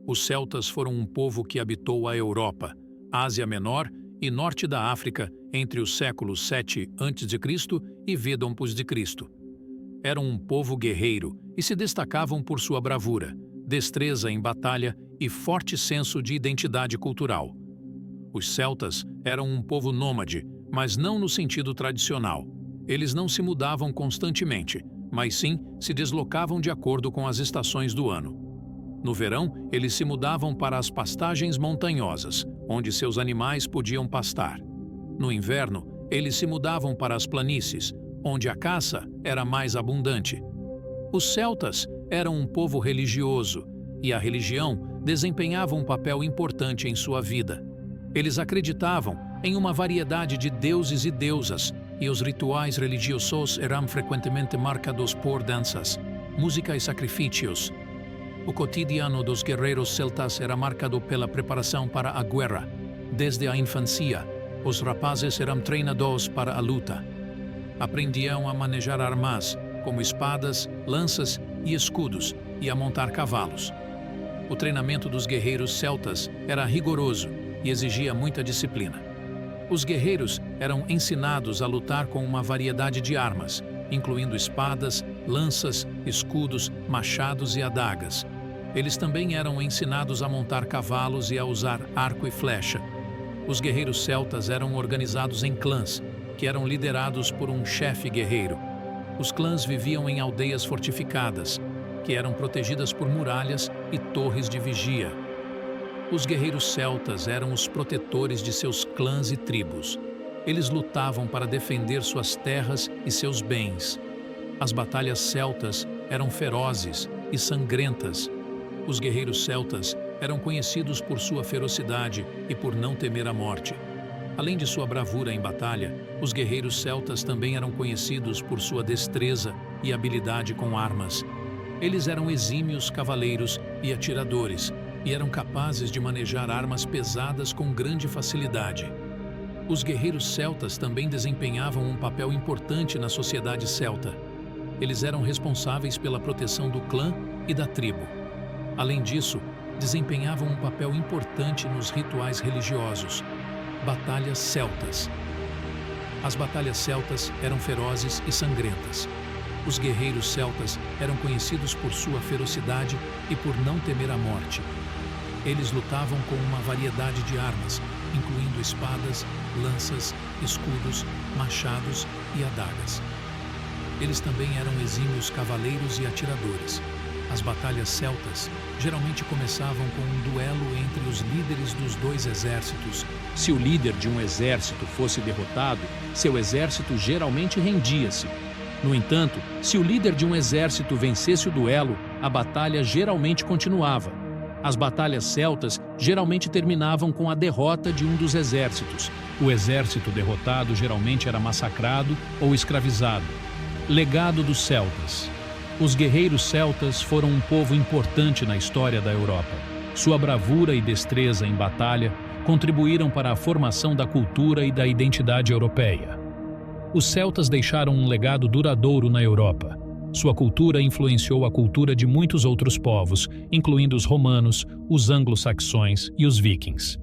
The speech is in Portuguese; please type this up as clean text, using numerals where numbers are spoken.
Os celtas foram um povo que habitou a Europa, Ásia Menor e norte da África entre os séculos 7 a.C. e Védempos de Cristo. Eram um povo guerreiro e se destacavam por sua bravura, destreza em batalha e forte senso de identidade cultural. Os celtas eram um povo nômade, mas não no sentido tradicional. Eles não se mudavam constantemente, mas sim se deslocavam de acordo com as estações do ano. No verão, eles se mudavam para as pastagens montanhosas, onde seus animais podiam pastar. No inverno, eles se mudavam para as planícies, onde a caça era mais abundante. Os celtas eram um povo religioso, e a religião desempenhava um papel importante em sua vida. Eles acreditavam em uma variedade de deuses e deusas, e os rituais religiosos eram frequentemente marcados por danças, música e sacrifícios. O cotidiano dos guerreiros celtas era marcado pela preparação para a guerra. Desde a infância, os rapazes eram treinados para a luta. Aprendiam a manejar armas, como espadas, lanças e escudos, e a montar cavalos. O treinamento dos guerreiros celtas era rigoroso e exigia muita disciplina. Os guerreiros eram ensinados a lutar com uma variedade de armas, incluindo espadas, lanças, escudos, machados e adagas. Eles também eram ensinados a montar cavalos e a usar arco e flecha. Os guerreiros celtas eram organizados em clãs, que eram liderados por um chefe guerreiro. Os clãs viviam em aldeias fortificadas, que eram protegidas por muralhas e torres de vigia. Os guerreiros celtas eram os protetores de seus clãs e tribos. Eles lutavam para defender suas terras e seus bens. As batalhas celtas eram ferozes e sangrentas. Os guerreiros celtas eram conhecidos por sua ferocidade e por não temer a morte. Além de sua bravura em batalha, os guerreiros celtas também eram conhecidos por sua destreza e habilidade com armas. Eles eram exímios cavaleiros e atiradores, e eram capazes de manejar armas pesadas com grande facilidade. Os guerreiros celtas também desempenhavam um papel importante na sociedade celta. Eles eram responsáveis pela proteção do clã e da tribo. Além disso, desempenhavam um papel importante nos rituais religiosos. Batalhas celtas. As batalhas celtas eram ferozes e sangrentas. Os guerreiros celtas eram conhecidos por sua ferocidade e por não temer a morte. Eles lutavam com uma variedade de armas, incluindo espadas, lanças, escudos, machados e adagas. Eles também eram exímios cavaleiros e atiradores. As batalhas celtas geralmente começavam com um duelo entre os líderes dos dois exércitos. Se o líder de um exército fosse derrotado, seu exército geralmente rendia-se. No entanto, se o líder de um exército vencesse o duelo, a batalha geralmente continuava. As batalhas celtas geralmente terminavam com a derrota de um dos exércitos. O exército derrotado geralmente era massacrado ou escravizado. Legado dos celtas. Os guerreiros celtas foram um povo importante na história da Europa. Sua bravura e destreza em batalha contribuíram para a formação da cultura e da identidade europeia. Os celtas deixaram um legado duradouro na Europa. Sua cultura influenciou a cultura de muitos outros povos, incluindo os romanos, os anglo-saxões e os vikings.